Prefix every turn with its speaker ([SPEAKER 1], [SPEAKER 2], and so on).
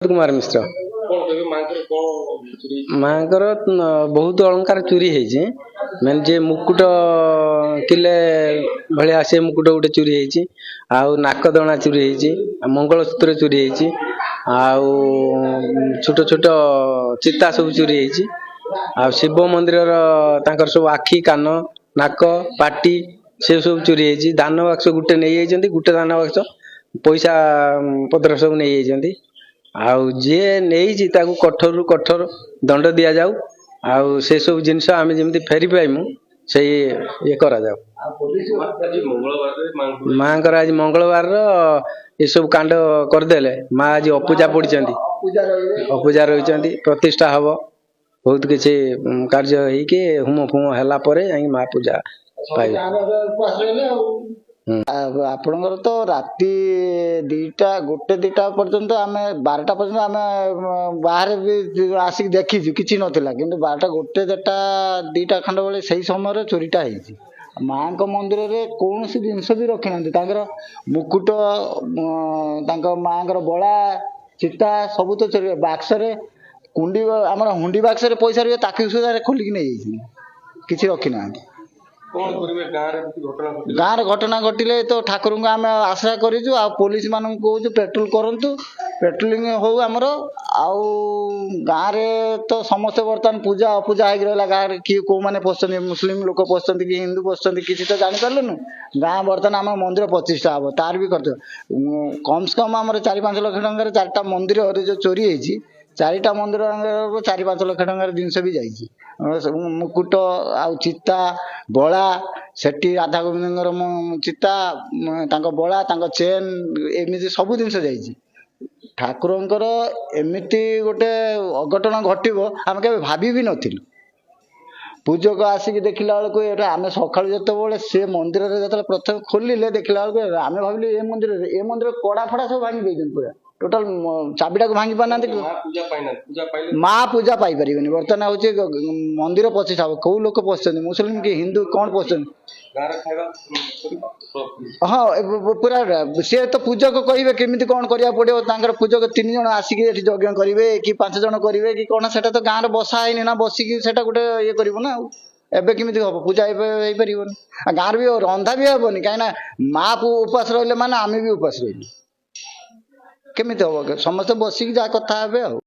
[SPEAKER 1] कुमार मिश्र माँकर बहुत अलंकार चोरी है मैंने जे मुकुट किले भाया से मुकुट गोटे चोरी है नाकदणा चोरी है मंगलसूत्र चोरी है छोट छोट चिता सब चोरी है शिव मंदिर सब आखि कान नाक पाटी से सब चोरी है दान बाक्स गोटे नहीं गोटे दान बाक्स पैसा पत्र सब नहीं जे नहीं कठोर रु कठोर दंड दि जाऊ से सब जिनस आम जमी फेरी पाइमु से ये करा जाऊ। माँ आज मंगलवार ये सब कांड करदेले माँ आज अपूजा पड़ी अपूजा रही प्रतिष्ठा हम बहुत किसी कार्य होम फुम है माँ पूजा पाइबे।
[SPEAKER 2] आपणकर तो राति दीटा गोटे दीटा पर्यंत आम 12टा पर्यंत आम बाहर भी आसिक देखी कि नाला कि 12टा गोटे देटा दीटा खंड बेले से समय चोरीटा हो माँ मंदिर रे कौन सी जिनस भी रखी ना मुकुट माँ बड़ा चिता सब तो चोरी बाक्सरे कुंडी आम हुंडी बाक्सरे पैसा रही ताकि सुधा खोलिकी नहीं किसी रखी ना गाँव घटना घटिले तो ठाकुर को आम आशा करूँ आ पुलिस मान कहूँ पेट्रोल करूँ पेट्रोलिंग हो आमर गाँव तो समस्ते बर्तमान पूजा अपूजा हो रहा गाँव किए कौ मैंने पशुंट मुस्लिम लोक पशुंट कि हिंदू पशुंट किसी तो जापारूँ गाँव बर्तमान आम मंदिर प्रतिष्ठा हम तार भी कर कम से कम आम 4-5 लाख टकर 4टा मंदिर जो चोरी है 4टा मंदिर 4-5 लाख टकर जिनस भी जाइए मुकुट चिता बड़ा सेठी राधा गोविंद चिता बड़ा चेन एमती सब जिन जाइए ठाकुरंकर एमती गोटे अघटन घटव आम के भाभी भी नथिलु पूजक आसिक देखला बेलू आम सका जो से मंदिर जो प्रथम खोलिले देखला बेलू आम भाविल ए मंदिर कड़ा फड़ा सब भांगी देते पूरा टोटाल चाबिटा को भांगी पाना माँ पूजा पाई पारे बर्तमान हूँ मंदिर प्रतिष्ठा हम कौ लोक पशुंट मुस्लिम कि हिंदू कौन पशुंट हाँ पूरा सी तो पूजक कहे केमी कौन करा पड़ो पूजक 3 जन आसिक यज्ञ करेंगे कि 5 जन करेंगे कि कौन से गाँव में बसा है ना बसिकी गोटे ये कर ना एबे किमिति हम पूजा पार गाँव भी रंधा भी हेनी कहीं माँ उपास रही माने आम भी उपास रही केमिति हम समस्त बसिकी जहाँ कथा हे।